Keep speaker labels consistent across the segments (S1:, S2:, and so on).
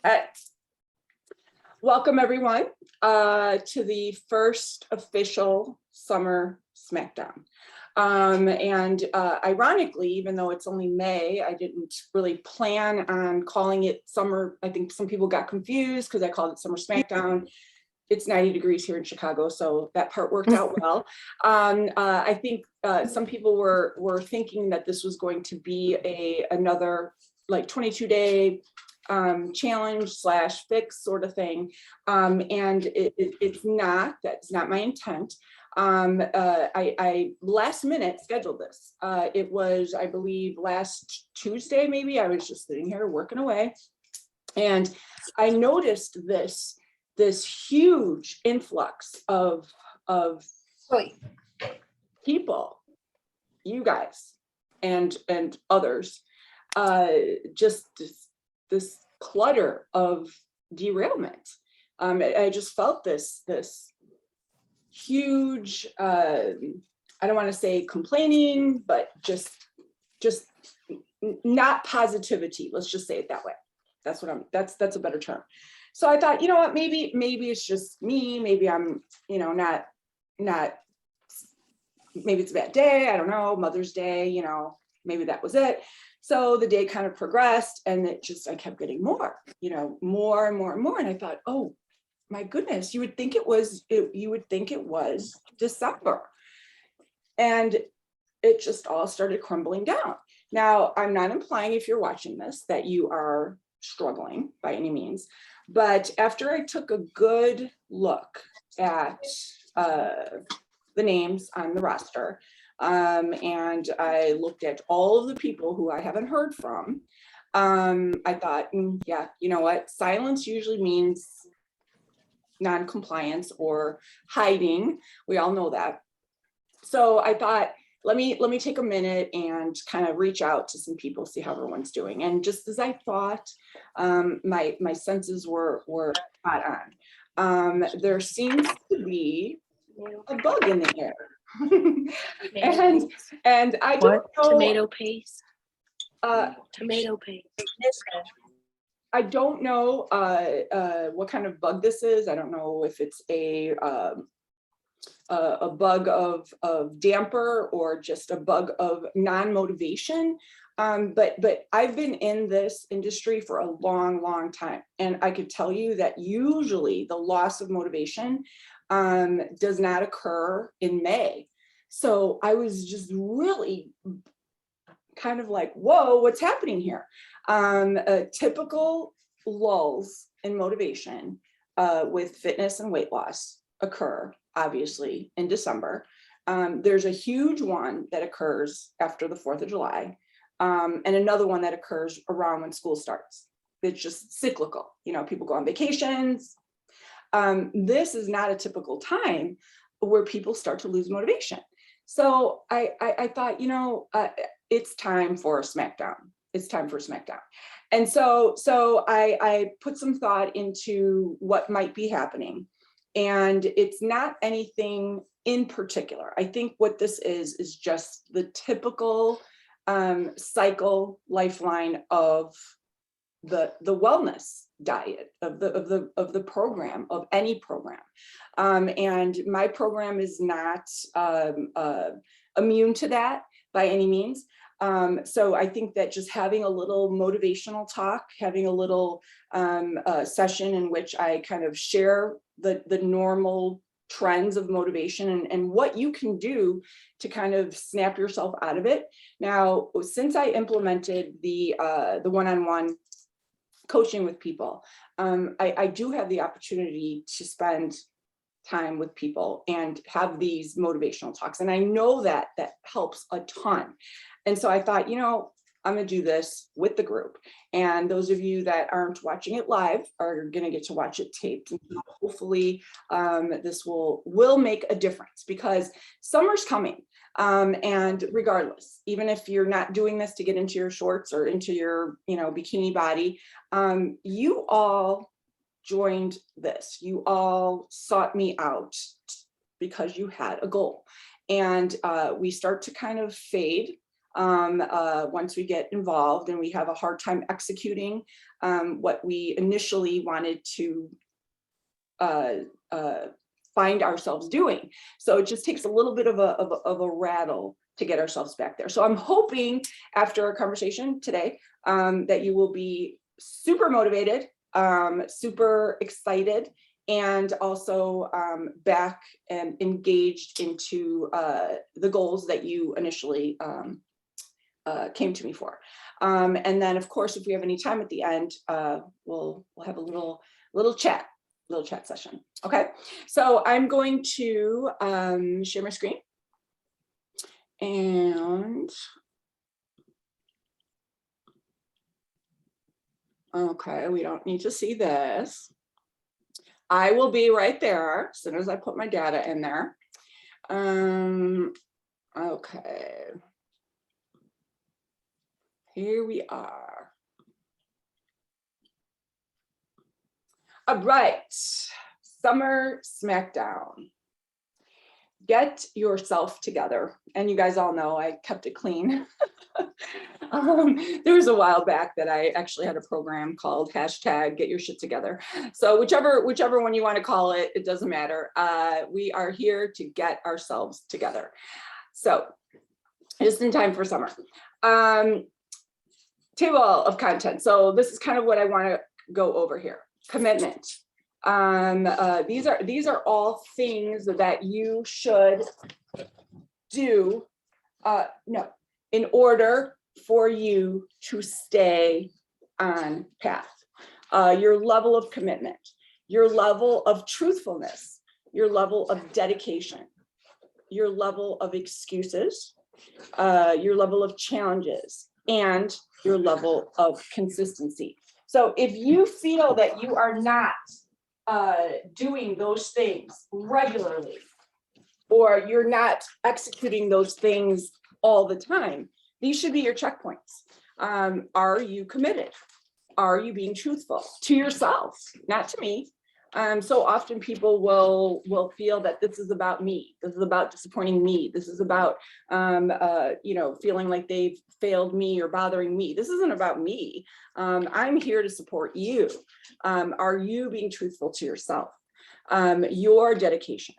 S1: Uh, Welcome everyone to the first official summer Smackdown. Ironically, even though it's only May, I didn't really plan on calling it summer. I think some people got confused because I called it Summer Smackdown. It's 90 degrees here in Chicago, so that part worked out well. I think some people were thinking that this was going to be another like 22-day challenge / fix sort of thing, and it's not. That's not my intent. I last minute scheduled this. It was, I believe, last Tuesday. Maybe I was just sitting here working away, and I noticed this huge influx of people, you guys and others, just this clutter of derailment. I just felt this huge, I don't want to say complaining, but just not positivity. Let's just say it that way. That's a better term. So I thought, you know what, maybe it's just me. Maybe I'm, not, maybe it's a bad day. I don't know, Mother's Day, maybe that was it. So the day kind of progressed, and I kept getting more, more and more and more. And I thought, oh my goodness, you would think it was December. And it just all started crumbling down. Now, I'm not implying, if you're watching this, that you are struggling by any means. But after I took a good look at the names on the roster, and I looked at all of the people who I haven't heard from, I thought, yeah, you know what? Silence usually means non-compliance or hiding. We all know that. So I thought, let me take a minute and kind of reach out to some people, see how everyone's doing. And just as I thought, my senses were spot on. There seems to be a bug in the air. and I don't know.
S2: Tomato paste.
S1: Tomato paste. I don't know what kind of bug this is. I don't know if it's a bug of damper or just a bug of non-motivation. But I've been in this industry for a long time, and I could tell you that usually the loss of motivation does not occur in May. So I was just really kind of like, whoa, what's happening here? Typical lulls in motivation with fitness and weight loss occur, obviously, in December. There's a huge one that occurs after the 4th of July, and another one that occurs around when school starts. It's just cyclical. People go on vacations. This is not a typical time where people start to lose motivation. So I thought, it's time for a Smackdown. It's time for a Smackdown. And so I put some thought into what might be happening. And it's not anything in particular. I think what this is just the typical cycle lifeline of the wellness diet of the program, of any program. And my program is not immune to that by any means. So I think that just having a little motivational talk, having a little session in which I kind of share the normal trends of motivation and what you can do to kind of snap yourself out of it. Now, since I implemented the one-on-one coaching with people, I do have the opportunity to spend time with people and have these motivational talks. And I know that helps a ton. And so I thought, I'm going to do this with the group. And those of you that aren't watching it live are going to get to watch it taped. And hopefully this will make a difference, because summer's coming. And regardless, even if you're not doing this to get into your shorts or into your, bikini body, you all joined this. You all sought me out because you had a goal. And we start to kind of fade once we get involved and we have a hard time executing what we initially wanted to find ourselves doing. So it just takes a little bit of a rattle to get ourselves back there. So I'm hoping after our conversation today that you will be super motivated, super excited, and also back and engaged into the goals that you initially came to me for. And then of course, if we have any time at the end, we'll have a little chat session. Okay, so I'm going to share my screen. And okay, we don't need to see this. I will be right there as soon as I put my data in there. Okay. Here we are. All right, summer Smackdown. Get yourself together. And you guys all know I kept it clean. There was a while back that I actually had a program called hashtag get your shit together. So whichever one you want to call it, it doesn't matter. We are here to get ourselves together. So just in time for summer. Table of content. So this is kind of what I want to go over here. Commitment. These are all things that you should do in order for you to stay on path. Your level of commitment, your level of truthfulness, your level of dedication, your level of excuses, your level of challenges, and your level of consistency. So if you feel that you are not doing those things regularly, or you're not executing those things all the time, these should be your checkpoints. Are you committed? Are you being truthful to yourself, not to me? So often people will feel that this is about me. This is about disappointing me. This is about feeling like they've failed me or bothering me. This isn't about me. I'm here to support you. Are you being truthful to yourself? Your dedication.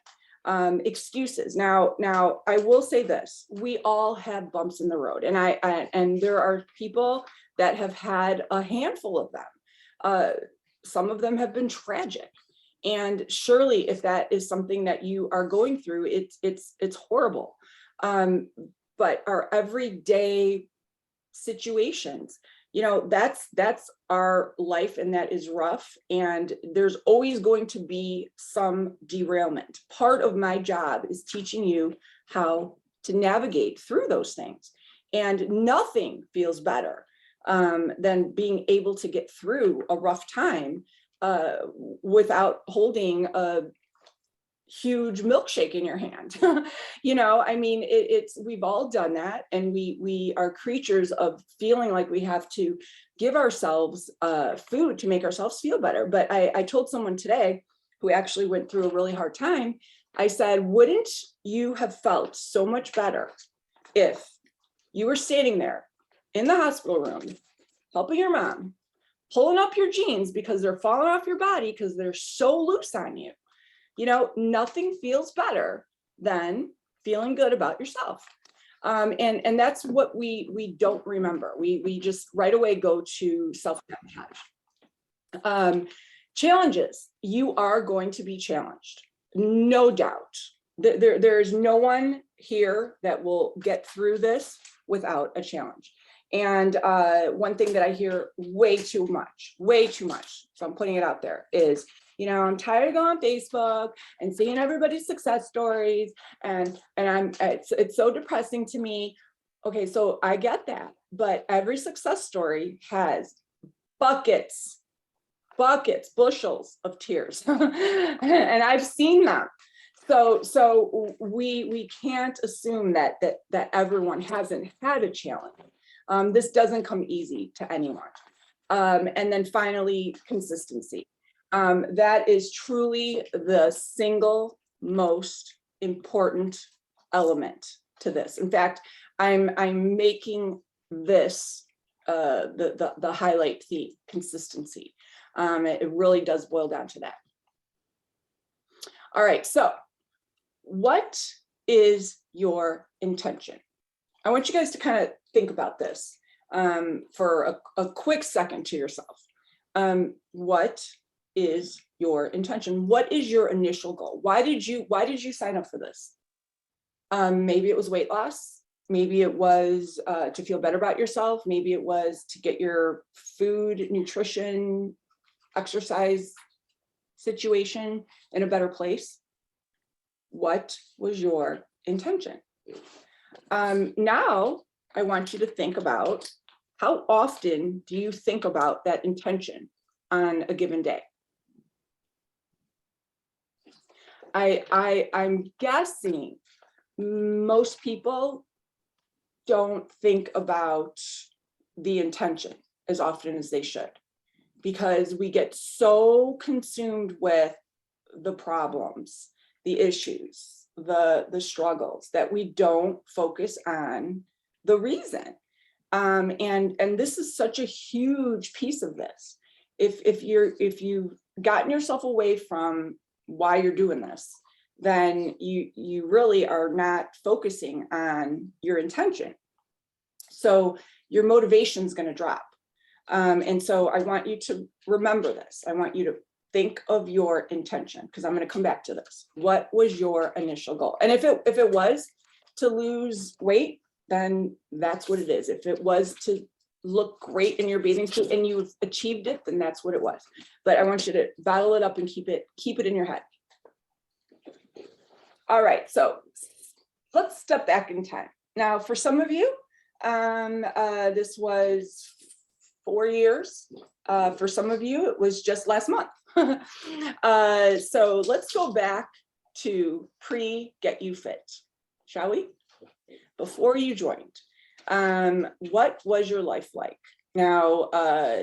S1: Excuses. Now I will say this: we all have bumps in the road, and there are people that have had a handful of them. Some of them have been tragic. And surely if that is something that you are going through, it's horrible. But our everyday situations, that's our life, and that is rough. And there's always going to be some derailment. Part of my job is teaching you how to navigate through those things. And nothing feels better than being able to get through a rough time without holding a huge milkshake in your hand. We've all done that, and we are creatures of feeling like we have to give ourselves food to make ourselves feel better. But I told someone today who actually went through a really hard time, I said, wouldn't you have felt so much better if you were standing there in the hospital room helping your mom, pulling up your jeans because they're falling off your body because they're so loose on you? Nothing feels better than feeling good about yourself. And that's what we don't remember. We just right away go to self-sabotage. Challenges. You are going to be challenged, no doubt. There's no one here that will get through this without a challenge. And one thing that I hear way too much, so I'm putting it out there, is, I'm tired of going on Facebook and seeing everybody's success stories, and it's so depressing to me. Okay, so I get that, but every success story has buckets, bushels of tears, and I've seen them. So we can't assume that everyone hasn't had a challenge. This doesn't come easy to anyone. And then finally, consistency. That is truly the single most important element to this. In fact, I'm making this the highlight theme, consistency. It really does boil down to that. All right, so what is your intention? I want you guys to kind of think about this for a quick second to yourself. What is your intention? What is your initial goal? Why did you sign up for this? Maybe it was weight loss. Maybe it was to feel better about yourself. Maybe it was to get your food, nutrition, exercise situation in a better place. What was your intention? Now I want you to think about, how often do you think about that intention on a given day? I'm guessing most people don't think about the intention as often as they should, because we get so consumed with the problems, the issues, the struggles, that we don't focus on the reason. And this is such a huge piece of this. If you've gotten yourself away from why you're doing this, then you really are not focusing on your intention. So your motivation is going to drop. And so I want you to remember this. I want you to think of your intention, because I'm going to come back to this. What was your initial goal? And if it was to lose weight, then that's what it is. If it was to look great in your bathing suit and you've achieved it, then that's what it was. But I want you to bottle it up and keep it in your head. All right, so let's step back in time. Now, for some of you, this was 4 years. For some of you, it was just last month. So let's go back to pre-Get You Fit, shall we? Before you joined, what was your life like? Now,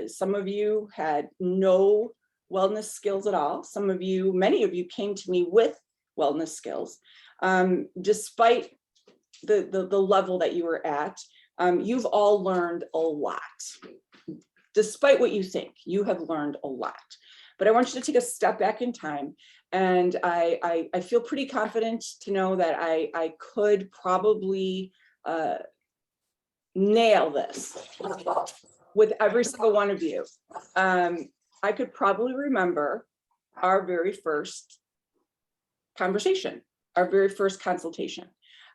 S1: some of you had no wellness skills at all. Some of you, many of you came to me with wellness skills. Despite the level that you were at, you've all learned a lot. Despite what you think, you have learned a lot. But I want you to take a step back in time. And I feel pretty confident to know that I could probably nail this with every single one of you. I could probably remember our very first conversation, our very first consultation.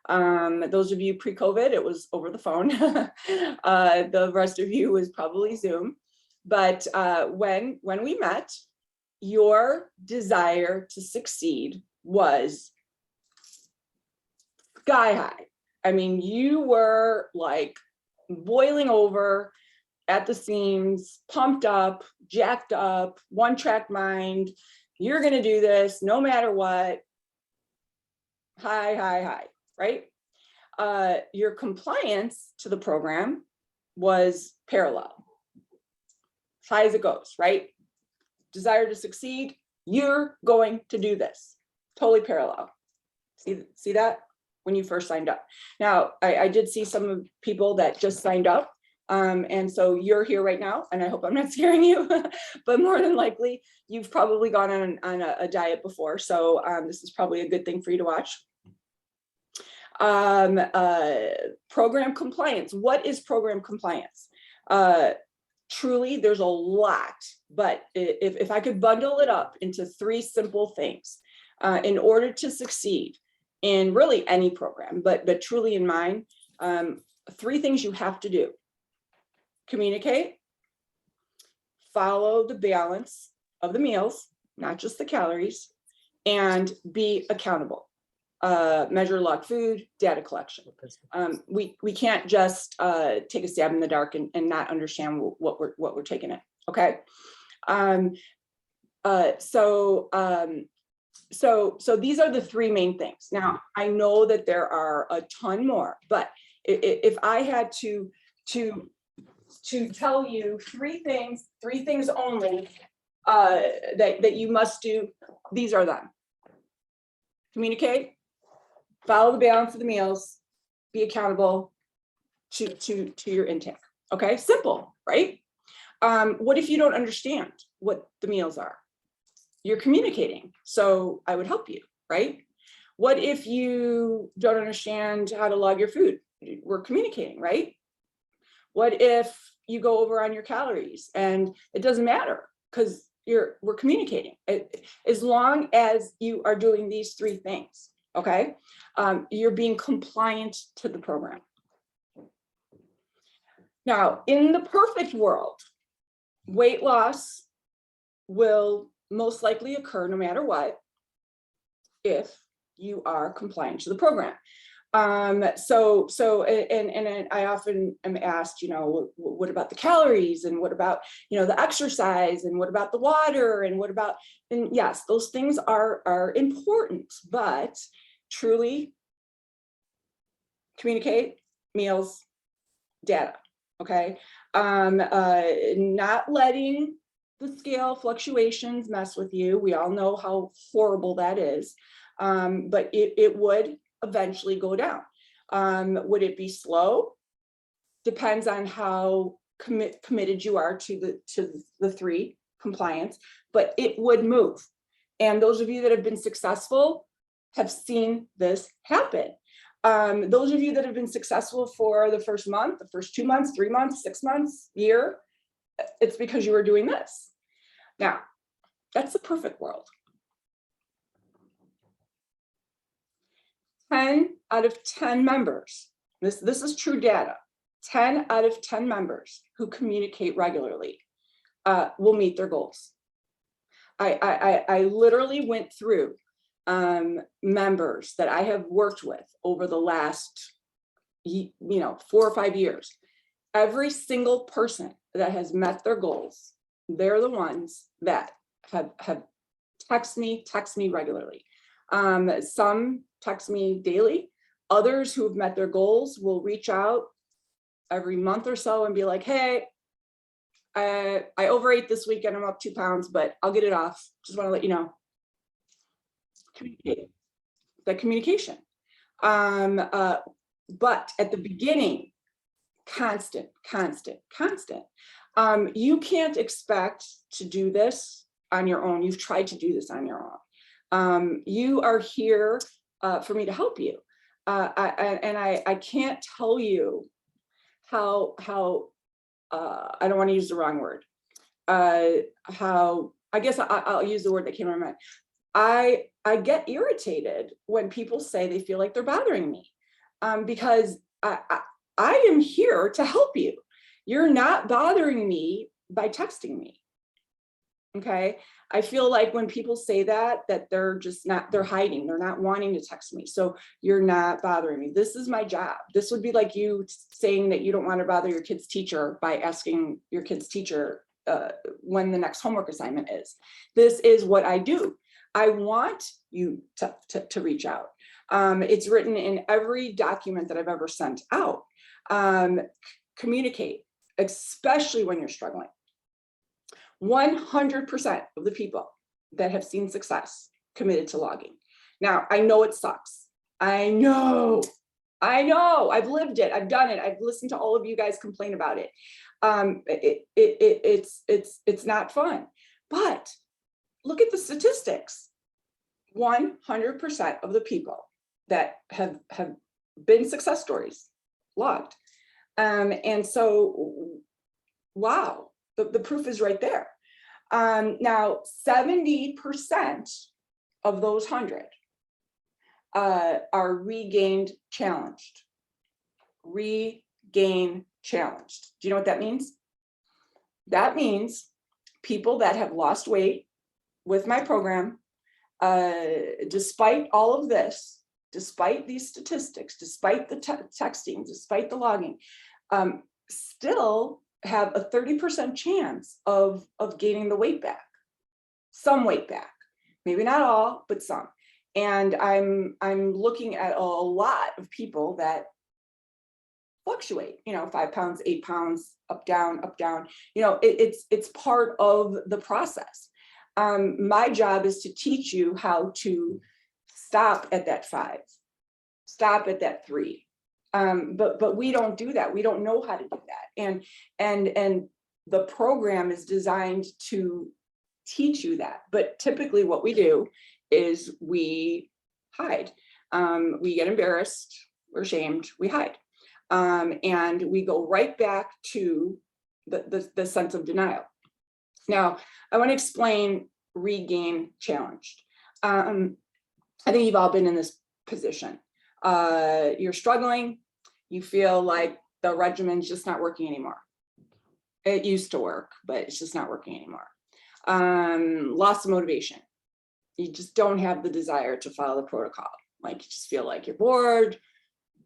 S1: Those of you pre-COVID, it was over the phone. The rest of you was probably Zoom. But when we met, your desire to succeed was sky high. I mean, you were like boiling over at the seams, pumped up, jacked up, one-track mind. You're going to do this no matter what. High, right? Your compliance to the program was parallel. High as it goes, right? Desire to succeed, you're going to do this. Totally parallel. See that? When you first signed up. Now, I did see some of people that just signed up. And so you're here right now, and I hope I'm not scaring you, but more than likely, you've probably gone on a diet before. So this is probably a good thing for you to watch. Program compliance. What is program compliance? Truly, there's a lot, but if I could bundle it up into 3 simple things, in order to succeed in really any program, but truly in mine, 3 things you have to do: communicate, follow the balance of the meals, not just the calories, and be accountable. Measure, log food, data collection. We can't just take a stab in the dark and not understand what we're taking in. Okay. So these are the 3 main things. Now, I know that there are a ton more, but if I had to tell you 3 things only that you must do, these are them. Communicate, follow the balance of the meals, be accountable, to your intake. Okay, simple, right? What if you don't understand what the meals are? You're communicating, so I would help you, right? What if you don't understand how to log your food? We're communicating, right? What if you go over on your calories and it doesn't matter because we're communicating, as long as you are doing these three things, okay? You're being compliant to the program. Now, in the perfect world, weight loss will most likely occur no matter what if you are compliant to the program. And I often am asked, what about the calories, and what about, the exercise, and what about the water, and what about, and yes, those things are important, but truly communicate, meals, data, okay? Not letting the scale fluctuations mess with you. We all know how horrible that is, but it would eventually go down. Would it be slow? Depends on how committed you are to the three compliance, but it would move. And those of you that have been successful have seen this happen. Those of you that have been successful for the first month, the first 2 months, 3 months, 6 months, year, it's because you were doing this. Now, that's the perfect world. 10 out of 10 members, this is true data, 10 out of 10 members who communicate regularly will meet their goals. I literally went through members that I have worked with over the last 4 or 5 years. Every single person that has met their goals, they're the ones that have text me regularly. Some text me daily. Others who have met their goals will reach out every month or so and be like, hey, I overate this weekend, I'm up 2 pounds, but I'll get it off. Just want to let you know. Communicate. That communication. But at the beginning, constant. You can't expect to do this on your own. You've tried to do this on your own. You are here for me to help you. I can't tell you how I don't want to use the wrong word. How, I guess I'll use the word that came to my mind. I get irritated when people say they feel like they're bothering me, because I am here to help you. You're not bothering me by texting me. Okay. I feel like when people say that they're just not, they're hiding, they're not wanting to text me. So you're not bothering me. This is my job. This would be like you saying that you don't want to bother your kid's teacher by asking your kid's teacher when the next homework assignment is. This is what I do. I want you to reach out. It's written in every document that I've ever sent out. Communicate, especially when you're struggling. 100% of the people that have seen success committed to logging. Now, I know it sucks. I know, I've lived it, I've done it. I've listened to all of you guys complain about it. It's not fun, but look at the statistics. 100% of the people that have been success stories logged. And so, wow, the proof is right there. Now, 70% of those 100 are regained challenged. Regain challenged. Do you know what that means? That means people that have lost weight with my program, despite all of this, despite these statistics, despite the texting, despite the logging, still have a 30% chance of gaining the weight back, some weight back, maybe not all, but some. And I'm looking at a lot of people that fluctuate, 5 pounds, 8 pounds, up, down, it's part of the process. My job is to teach you how to stop at that 5, stop at that 3, But we don't do that. We don't know how to do that. And the program is designed to teach you that. But typically what we do is we hide. We get embarrassed, we're ashamed, we hide. And we go right back to the sense of denial. Now, I want to explain regain challenged. I think you've all been in this position. You're struggling, you feel like the regimen's just not working anymore. It used to work, but it's just not working anymore. Loss of motivation. You just don't have the desire to follow the protocol. Like you just feel like you're bored,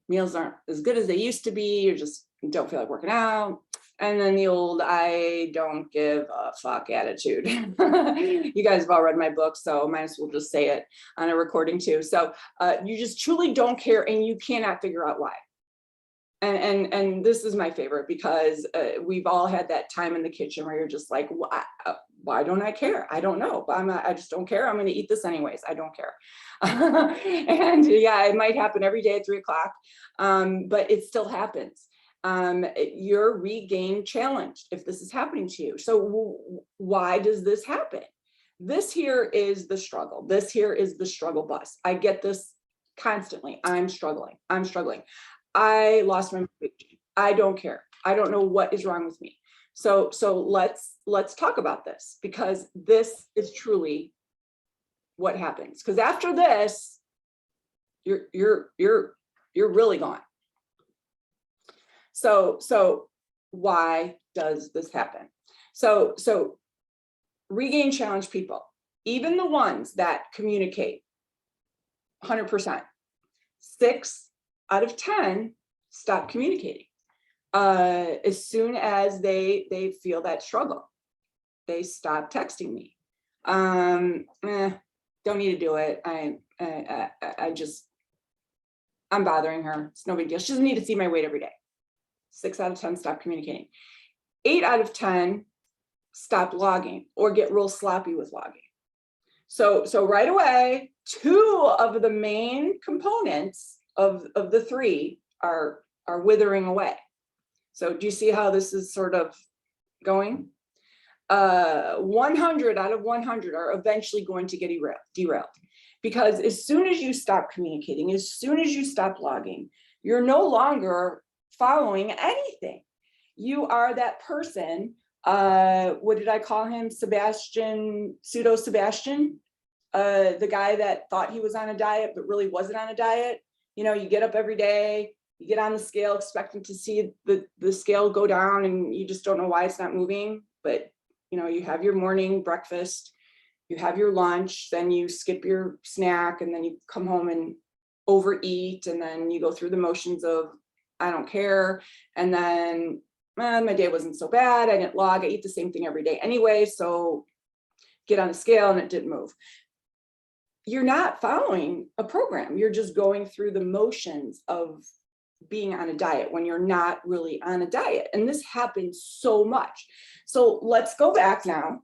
S1: meals aren't as good as they used to be, you just don't feel like working out. And then the old I don't give a fuck attitude. You guys have all read my book, so might as well just say it on a recording too. So you just truly don't care and you cannot figure out why. And this is my favorite because we've all had that time in the kitchen where you're just like, why don't I care? I don't know. I just don't care. I'm going to eat this anyways. I don't care. And yeah, it might happen every day at 3 o'clock, but it still happens. You're regain challenged if this is happening to you. So why does this happen? This here is the struggle. This here is the struggle bus. I get this constantly. I'm struggling. I'm struggling. I lost my motivation. I don't care. I don't know what is wrong with me. So let's talk about this because this is truly what happens. Because after this, you're really gone. So why does this happen? So regain challenge people, even the ones that communicate 100%, 6 out of 10 stop communicating. As soon as they feel that struggle, they stop texting me. Don't need to do it. I'm bothering her. It's no big deal. She doesn't need to see my weight every day. 6 out of 10 stop communicating. 8 out of 10 stop logging or get real sloppy with logging. So right away, 2 of the main components of the 3 are withering away. So do you see how this is sort of going? 100 out of 100 are eventually going to get derailed because as soon as you stop communicating, as soon as you stop logging, you're no longer following anything. You are that person. What did I call him? Pseudo Sebastian, the guy that thought he was on a diet but really wasn't on a diet. You know, you get up every day, you get on the scale expecting to see the scale go down and you just don't know why it's not moving. But, you know, you have your morning breakfast, you have your lunch, then you skip your snack and then you come home and overeat. And then you go through the motions of, I don't care. And then my day wasn't so bad. I didn't log, I eat the same thing every day anyway. So get on the scale and it didn't move. You're not following a program. You're just going through the motions of being on a diet when you're not really on a diet. And this happens so much. So let's go back now.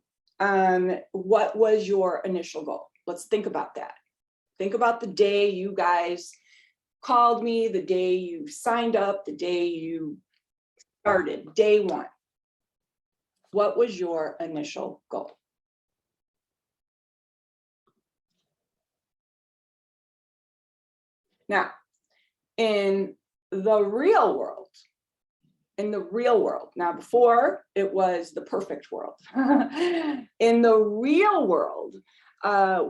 S1: What was your initial goal? Let's think about that. Think about the day you guys called me, the day you signed up, the day you started, day 1. What was your initial goal? Now, in the real world, now before it was the perfect world, in the real world,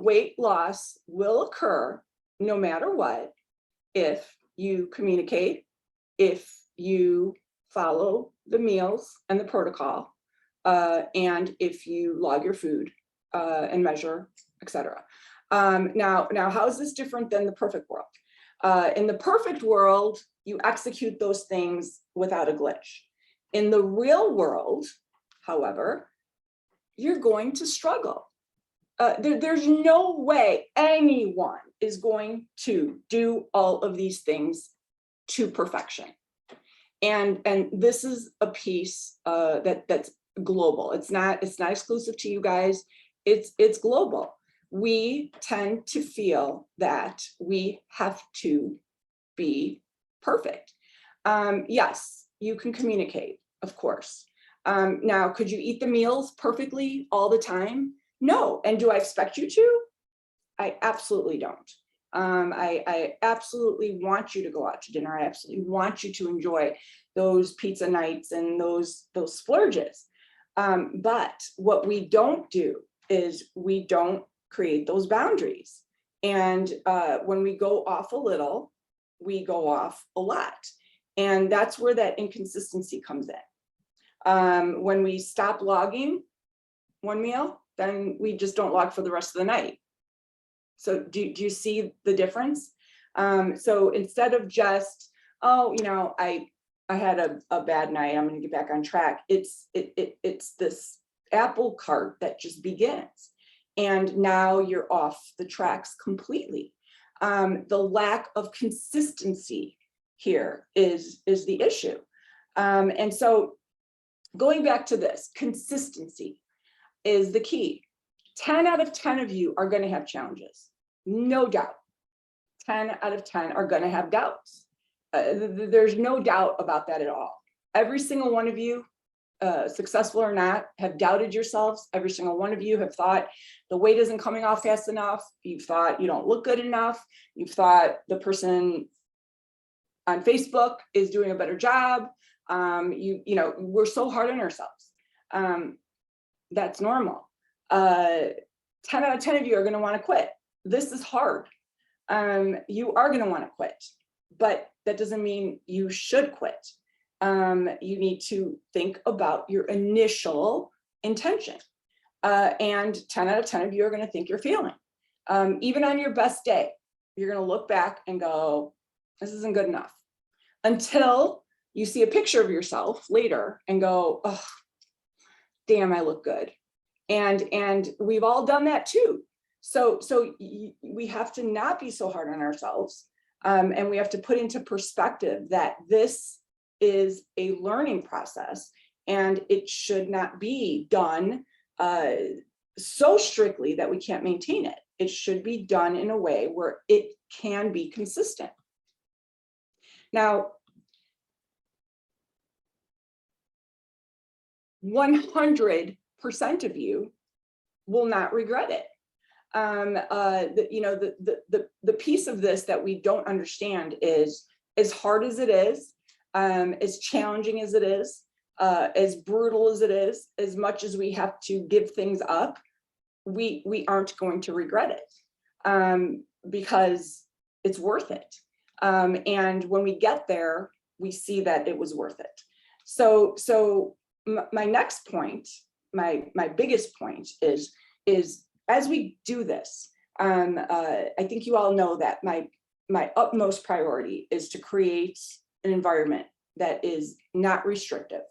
S1: weight loss will occur no matter what if you communicate, if you follow the meals and the protocol, and if you log your food and measure, etc. Now, how is this different than the perfect world? In the perfect world, you execute those things without a glitch. In the real world, however, you're going to struggle. There's no way anyone is going to do all of these things to perfection. And this is a piece that's global. It's not exclusive to you guys. It's global. We tend to feel that we have to be perfect. Yes, you can communicate, of course. Now, could you eat the meals perfectly all the time? No. And do I expect you to? I absolutely don't. I absolutely want you to go out to dinner. I absolutely want you to enjoy those pizza nights and those splurges. But what we don't do is we don't create those boundaries. And when we go off a little, we go off a lot. And that's where that inconsistency comes in. When we stop logging one meal, then we just don't log for the rest of the night. So do you see the difference? So instead of just, oh, I had a bad night, I'm going to get back on track. It's this apple cart that just begins. And now you're off the tracks completely. The lack of consistency here is the issue. And so going back to this, consistency is the key. 10 out of 10 of you are going to have challenges, no doubt. 10 out of 10 are going to have doubts. There's no doubt about that at all. Every single one of you, successful or not, have doubted yourselves. Every single one of you have thought the weight isn't coming off fast enough. You've thought you don't look good enough. You've thought the person on Facebook is doing a better job. We're so hard on ourselves. That's normal. 10 out of 10 of you are going to want to quit. This is hard. You are going to want to quit, but that doesn't mean you should quit. You need to think about your initial intention. And 10 out of 10 of you are going to think you're failing. Even on your best day, you're going to look back and go, this isn't good enough. Until you see a picture of yourself later and go, oh, damn, I look good. And we've all done that too. So we have to not be so hard on ourselves. And we have to put into perspective that this is a learning process and it should not be done so strictly that we can't maintain it. It should be done in a way where it can be consistent. Now, 100% of you will not regret it. The piece of this that we don't understand is, as hard as it is, as challenging as it is, as brutal as it is, as much as we have to give things up, we aren't going to regret it because it's worth it. And when we get there, we see that it was worth it. So my next point, my biggest point is as we do this, I think you all know that my utmost priority is to create an environment that is not restrictive.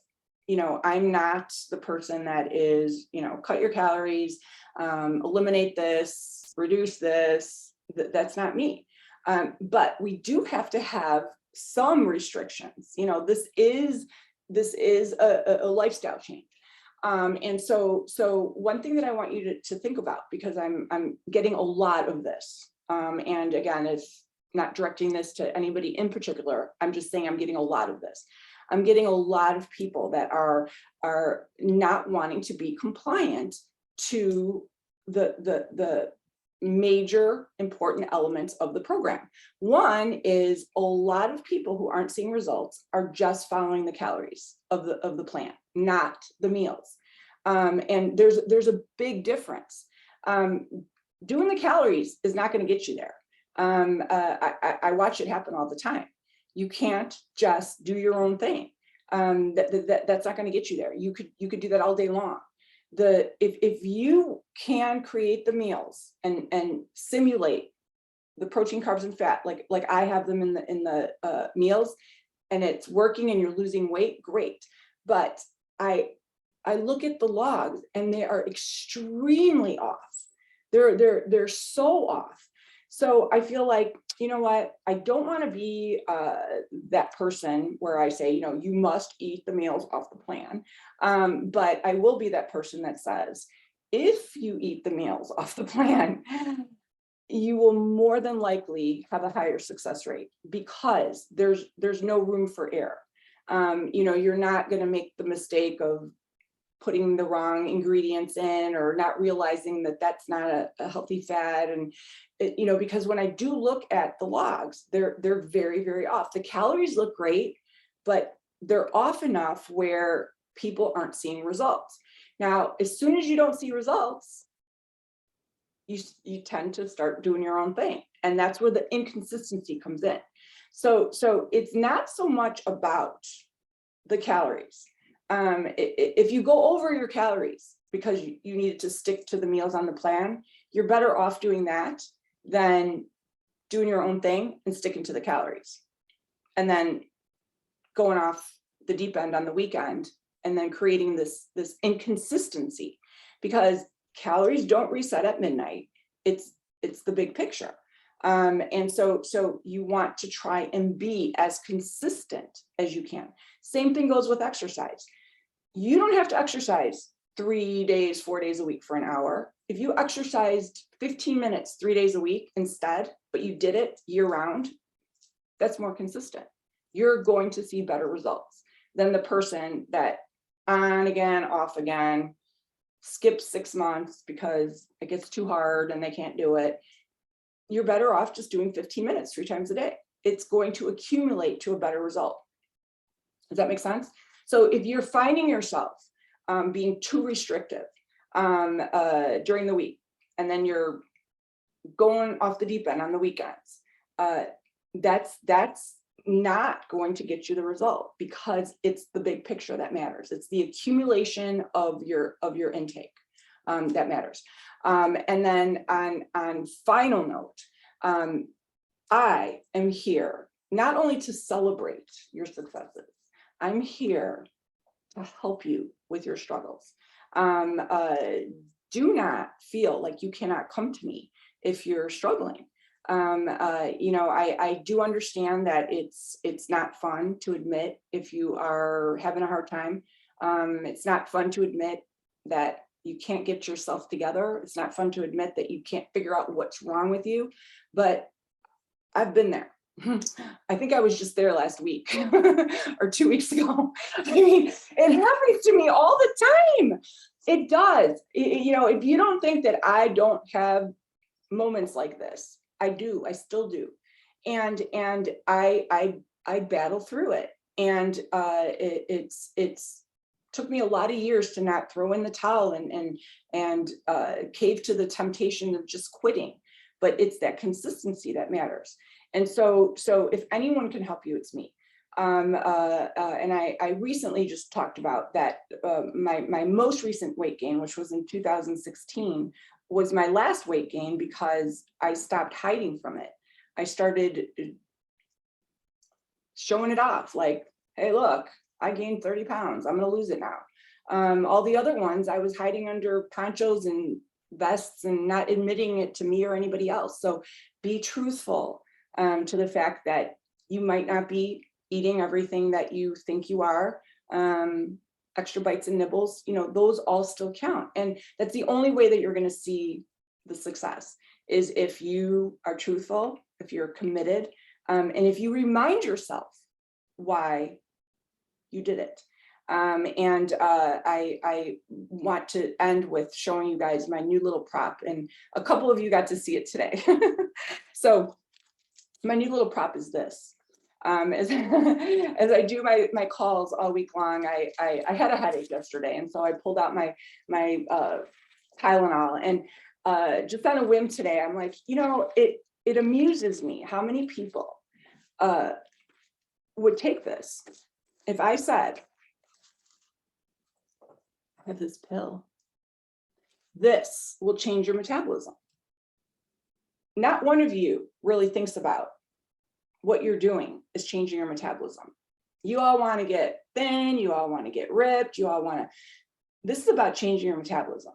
S1: I'm not the person that is, cut your calories, eliminate this, reduce this. That's not me. But we do have to have some restrictions. This is a lifestyle change. And so one thing that I want you to think about, because I'm getting a lot of this, and again, it's not directing this to anybody in particular. I'm just saying I'm getting a lot of this. I'm getting a lot of people that are not wanting to be compliant to the major important elements of the program. One is a lot of people who aren't seeing results are just following the calories of the plan, not the meals. And there's a big difference. Doing the calories is not going to get you there. I watch it happen all the time. You can't just do your own thing. That's not going to get you there. You could do that all day long. If you can create the meals and simulate the protein, carbs, and fat, like I have them in the meals, and it's working and you're losing weight, great. But I look at the logs and they are extremely off. They're so off. So I feel like, you know what, I don't want to be that person where I say, you must eat the meals off the plan. But I will be that person that says, if you eat the meals off the plan, you will more than likely have a higher success rate, because there's no room for error. You're not going to make the mistake of putting the wrong ingredients in, or not realizing that that's not a healthy fat. And because when I do look at the logs, they're very, very off. The calories look great, but they're off enough where people aren't seeing results. Now, as soon as you don't see results, you tend to start doing your own thing. And that's where the inconsistency comes in. So it's not so much about the calories. If you go over your calories because you needed to stick to the meals on the plan, you're better off doing that than doing your own thing and sticking to the calories, and then going off the deep end on the weekend, and then creating this inconsistency, because calories don't reset at midnight. It's the big picture. And so you want to try and be as consistent as you can. Same thing goes with exercise. You don't have to exercise 3 days, 4 days a week for an hour. If you exercised 15 minutes, 3 days a week instead, but you did it year round, that's more consistent. You're going to see better results than the person that on again, off again, skips 6 months because it gets too hard and they can't do it. You're better off just doing 15 minutes 3 times a day. It's going to accumulate to a better result. Does that make sense? So if you're finding yourself being too restrictive during the week, and then you're going off the deep end on the weekends, that's not going to get you the result, because it's the big picture that matters. It's the accumulation of your intake that matters. And then on final note, I am here not only to celebrate your successes, I'm here to help you with your struggles. Do not feel like you cannot come to me if you're struggling. I do understand that it's not fun to admit if you are having a hard time. It's not fun to admit that you can't get yourself together. It's not fun to admit that you can't figure out what's wrong with you, but I've been there. I think I was just there last week or 2 weeks ago. I mean, it happens to me all the time. It does. If you don't think that I don't have moments like this, I do. I still do. And I battle through it. And it's took me a lot of years to not throw in the towel and cave to the temptation of just quitting. But it's that consistency that matters. And so if anyone can help you, it's me. And I recently just talked about that. My most recent weight gain, which was in 2016, was my last weight gain because I stopped hiding from it. I started showing it off, like, hey, look, I gained 30 pounds. I'm going to lose it now. All the other ones, I was hiding under ponchos and vests and not admitting it to me or anybody else. So be truthful to the fact that you might not be eating everything that you think you are. Extra bites and nibbles, those all still count. And that's the only way that you're going to see the success, is if you are truthful, if you're committed, and if you remind yourself why you did it. I want to end with showing you guys my new little prop, and a couple of you got to see it today. So my new little prop is this. As I do my calls all week long, I had a headache yesterday, and so I pulled out my Tylenol, and just on a whim today, I'm like, it amuses me how many people would take this. If I said, I have this pill, this will change your metabolism. Not one of you really thinks about what you're doing is changing your metabolism. You all want to get thin, you all want to get ripped, this is about changing your metabolism.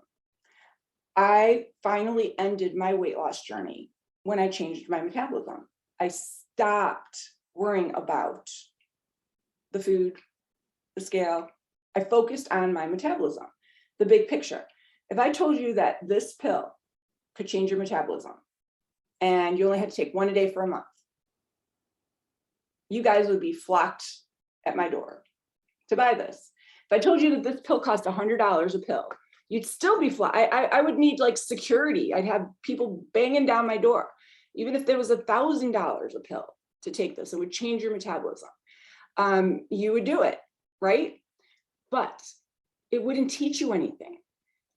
S1: I finally ended my weight loss journey when I changed my metabolism. I stopped worrying about the food, the scale. I focused on my metabolism, the big picture. If I told you that this pill could change your metabolism, and you only had to take one a day for a month, you guys would be flocked at my door to buy this. If I told you that this pill cost $100 a pill, you'd still be flocked. I would need like security. I'd have people banging down my door. Even if there was $1,000 a pill to take this, it would change your metabolism. You would do it, right? But it wouldn't teach you anything.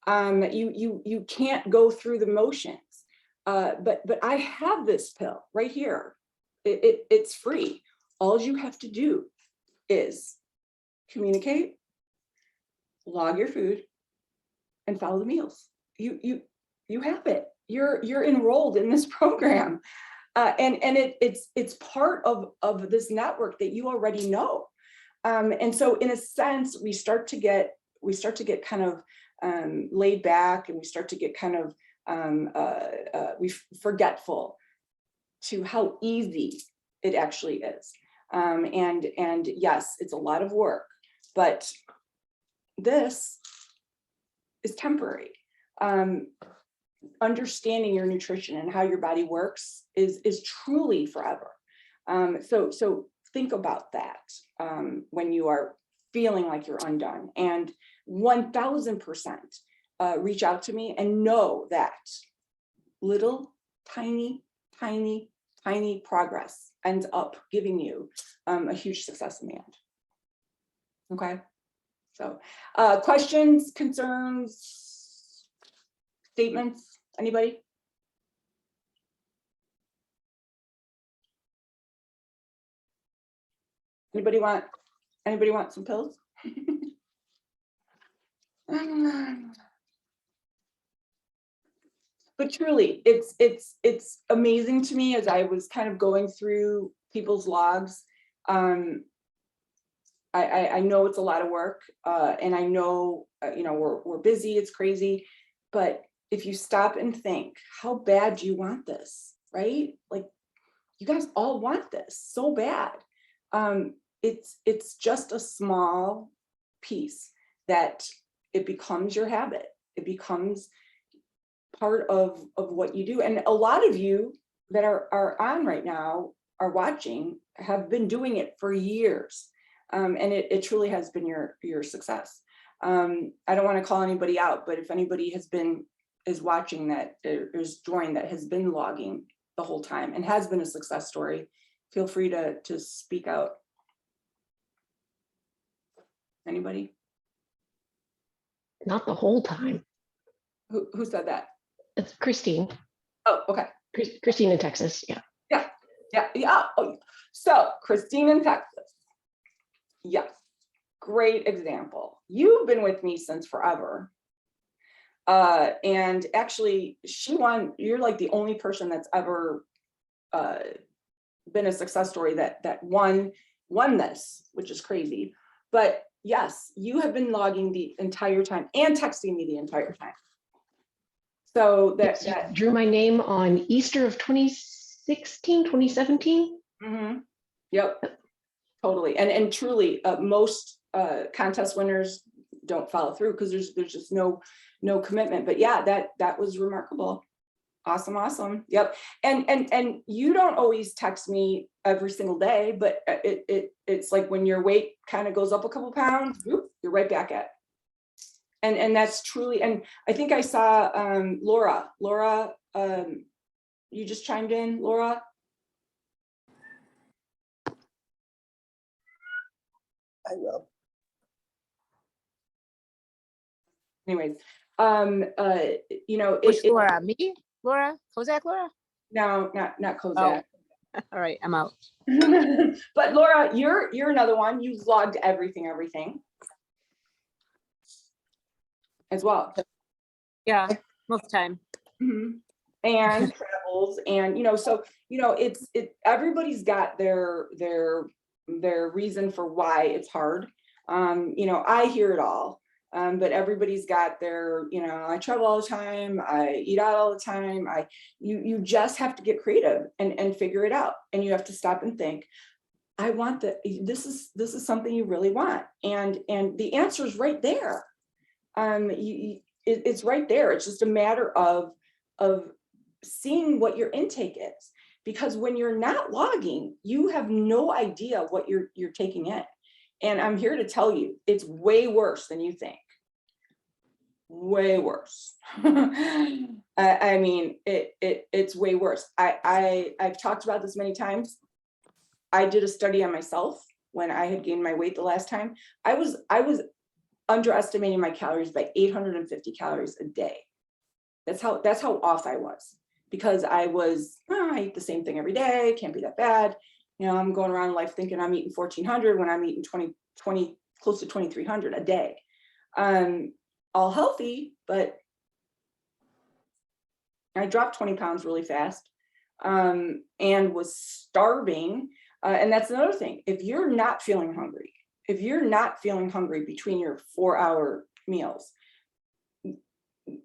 S1: You can't go through the motions. But I have this pill right here. It's free. All you have to do is communicate, log your food, and follow the meals. You have it. You're enrolled in this program, and it's part of this network that you already know. And so, in a sense, we start to get kind of laid back, and we start to get kind of forgetful to how easy it actually is. And yes, it's a lot of work, but this is temporary. Understanding your nutrition and how your body works is truly forever. So think about that when you are feeling like you're undone, and 1000% reach out to me and know that little tiny progress ends up giving you a huge success in the end. Okay, so questions, concerns, statements, anybody? Anybody want some pills? But truly, it's amazing to me as I was kind of going through people's logs. I know it's a lot of work, and I know we're busy, it's crazy, but if you stop and think, how bad do you want this, right? Like, you guys all want this so bad. It's just a small piece that it becomes your habit. It becomes part of what you do. And a lot of you that are on right now, are watching, have been doing it for years. And it truly has been your success. I don't want to call anybody out, but if anybody is watching that is joined that has been logging the whole time and has been a success story, feel free to speak out. Anybody?
S2: Not the whole time.
S1: Who said that?
S2: It's Christine.
S1: Oh, okay.
S2: Christine in Texas. Yeah.
S1: Yeah. Oh, so Christine in Texas. Yes. Great example. You've been with me since forever. And actually you're like the only person that's ever been a success story that won this, which is crazy. But yes, you have been logging the entire time and texting me the entire time. So that
S2: drew my name on Easter of 2016, 2017.
S1: Mm-hmm. Yep, totally. And truly, most contest winners don't follow through because there's just no commitment. But yeah, that was remarkable. Awesome. Yep. And you don't always text me every single day, but it's like when your weight kind of goes up a couple pounds, whoop, you're right back at. And that's truly, and I think I saw Laura, you just chimed in, Laura.
S3: I will.
S1: Anyways,
S4: Which Laura? Me? Laura? Kozak Laura?
S1: No, not Kozak.
S4: Oh. All right, I'm out.
S1: But Laura, you're another one. You've logged everything as well.
S4: Yeah, most time.
S1: Mm-hmm. And travels, and so it's everybody's got their reason for why it's hard. I hear it all. But everybody's got their, I travel all the time, I eat out all the time. You just have to get creative and figure it out. And you have to stop and think, I want this is something you really want. And the answer is right there. It's right there. It's just a matter of seeing what your intake is, because when you're not logging, you have no idea what you're taking in. And I'm here to tell you, it's way worse than you think. Way worse. I mean, it's way worse. I've talked about this many times. I did a study on myself when I had gained my weight the last time. I was underestimating my calories by 850 calories a day. That's how off I was, because I eat the same thing every day. Can't be that bad. You know, I'm going around life thinking I'm eating 1,400 when I'm eating 20, close to 2,300 a day. All healthy, but I dropped 20 pounds really fast, and was starving. And that's another thing. If you're not feeling hungry, between your 4-hour meals,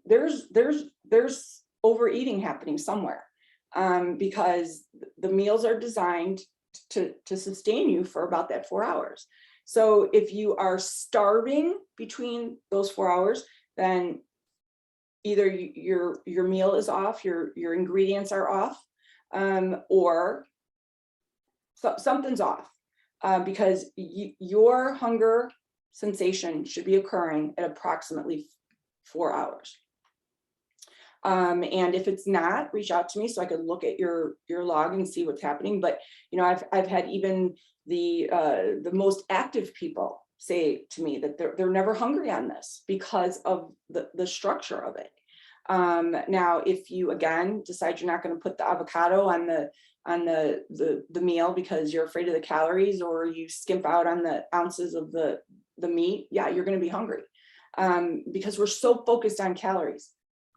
S1: there's overeating happening somewhere, because the meals are designed to sustain you for about that 4 hours. So if you are starving between those 4 hours, then either your meal is off, your ingredients are off, or something's off, because your hunger sensation should be occurring at approximately 4 hours. And if it's not, reach out to me so I could look at your log and see what's happening. But you know, I've had even the most active people say to me that they're never hungry on this because of the structure of it. Now, if you again decide you're not going to put the avocado on the meal because you're afraid of the calories, or you skimp out on the ounces of the meat, yeah, you're going to be hungry, because we're so focused on calories.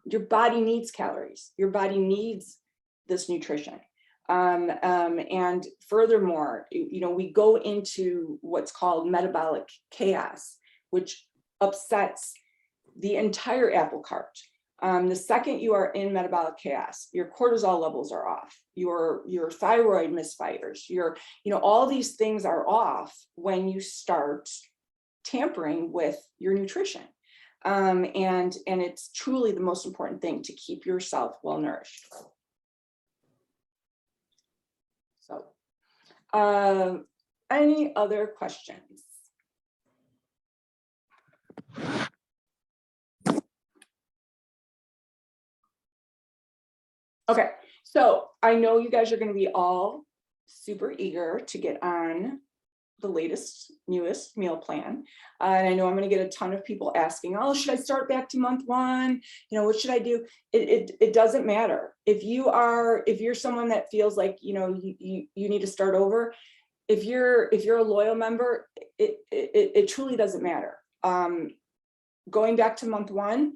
S1: Your body needs calories. Your body needs this nutrition. And furthermore, you know, we go into what's called metabolic chaos, which upsets the entire apple cart. The second you are in metabolic chaos, your cortisol levels are off, your thyroid misfires, all these things are off when you start tampering with your nutrition. And it's truly the most important thing to keep yourself well nourished. So, any other questions? Okay, so I know you guys are going to be all super eager to get on the latest, newest meal plan. And I know I'm going to get a ton of people asking, oh, should I start back to month 1? You know, what should I do? It doesn't matter. If you're someone that feels like, you know, you need to start over, if you're a loyal member, it truly doesn't matter. Going back to month 1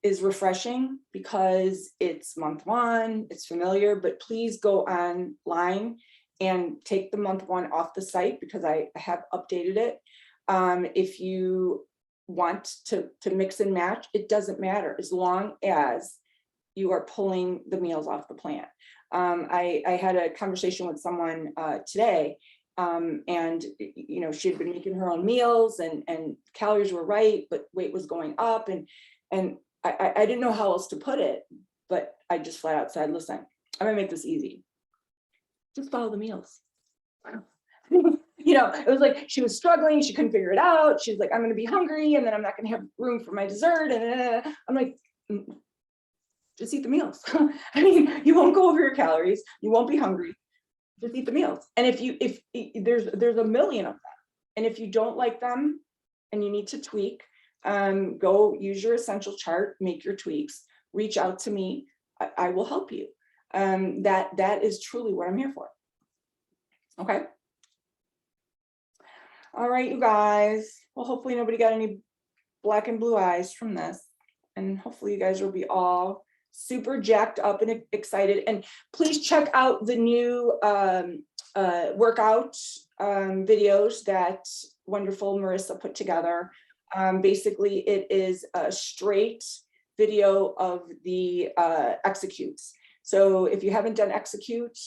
S1: is refreshing because it's month 1, it's familiar, but please go online and take the month 1 off the site because I have updated it. If you want to mix and match, it doesn't matter as long as you are pulling the meals off the plan. I had a conversation with someone today, and you know, she had been making her own meals and calories were right, but weight was going up, and I didn't know how else to put it, but I just flat out said, listen, I'm gonna make this easy. Just follow the meals. You know, it was like she was struggling, she couldn't figure it out. She's like, I'm gonna be hungry and then I'm not gonna have room for my dessert. And I'm like, just eat the meals. I mean, you won't go over your calories, you won't be hungry. Just eat the meals. And if there's a million of them, and if you don't like them and you need to tweak, go use your essential chart, make your tweaks, reach out to me. I will help you. That is truly what I'm here for. Okay. All right, you guys. Well, hopefully nobody got any black and blue eyes from this. And hopefully you guys will be all super jacked up and excited. And please check out the new workout videos that wonderful Marissa put together. Basically, it is a straight video of the executes. So if you haven't done execute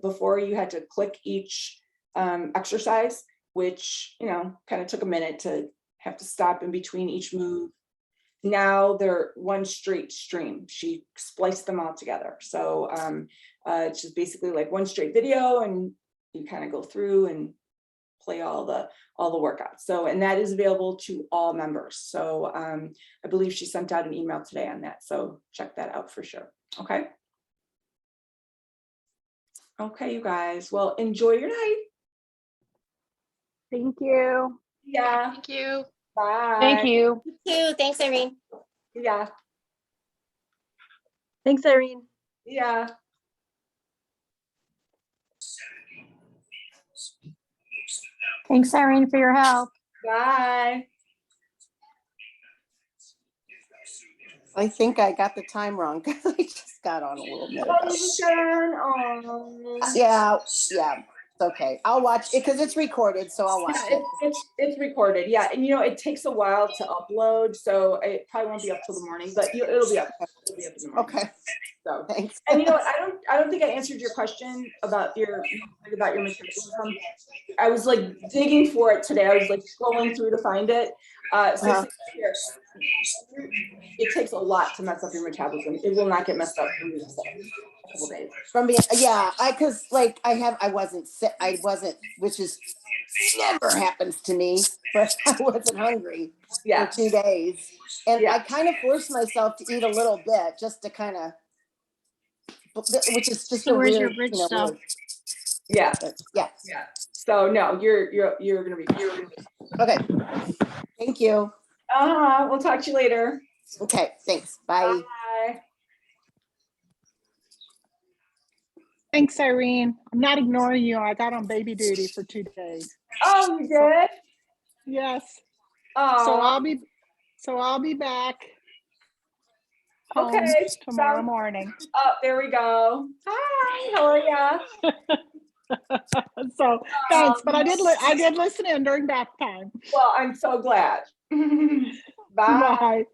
S1: before, you had to click each exercise, which, you know, kind of took a minute to have to stop in between each move now they're one straight stream. She spliced them all together. So it's just basically like one straight video, and you kind of go through and play all the workouts. So, and that is available to all members. So I believe she sent out an email today on that. So check that out for sure. Okay. Okay, you guys. Well, enjoy your night.
S4: Thank you.
S1: Yeah.
S2: Thank you.
S1: Bye.
S2: Thank you.
S5: You too. Thanks, Irene.
S1: Yeah.
S5: Thanks, Irene.
S1: Yeah.
S5: Thanks, Irene, for your help.
S1: Bye.
S3: I think I got the time wrong because I just got on a little bit ago. Yeah, it's okay. I'll watch it because it's recorded, so I'll watch it.
S1: It's recorded, yeah, and it takes a while to upload, so it probably won't be up till the morning, but it'll be up. It'll be up in the morning.
S3: Okay,
S1: So,
S3: thanks.
S1: and what, I don't think I answered your question about your metabolism. I was like digging for it today. I was like scrolling through to find it. So here, it takes a lot to mess up your metabolism. It will not get messed up in a couple days.
S3: From being, because like I wasn't sick, which is never happens to me, but I wasn't hungry
S1: Yeah.
S3: for 2 days. And
S1: Yeah.
S3: I kind of forced myself to eat a little bit just to kind of, which is just
S5: So
S3: a
S5: where's
S3: weird,
S5: your bridge stuff?
S3: weird,
S1: Yeah.
S3: but yeah.
S1: Yeah. So no, you're gonna be.
S3: Okay. Thank you.
S1: We'll talk to you later.
S3: Okay, thanks. Bye.
S1: Bye.
S6: Thanks, Irene. I'm not ignoring you. I got on baby duty for 2 days.
S1: Oh, you did?
S6: Yes.
S1: Oh,
S6: So I'll be back home
S1: okay.
S6: tomorrow morning.
S1: Oh, there we go. Hi, how are ya?
S6: So thanks, but I did listen in during bath time.
S1: Well, I'm so glad. Bye.
S6: Bye.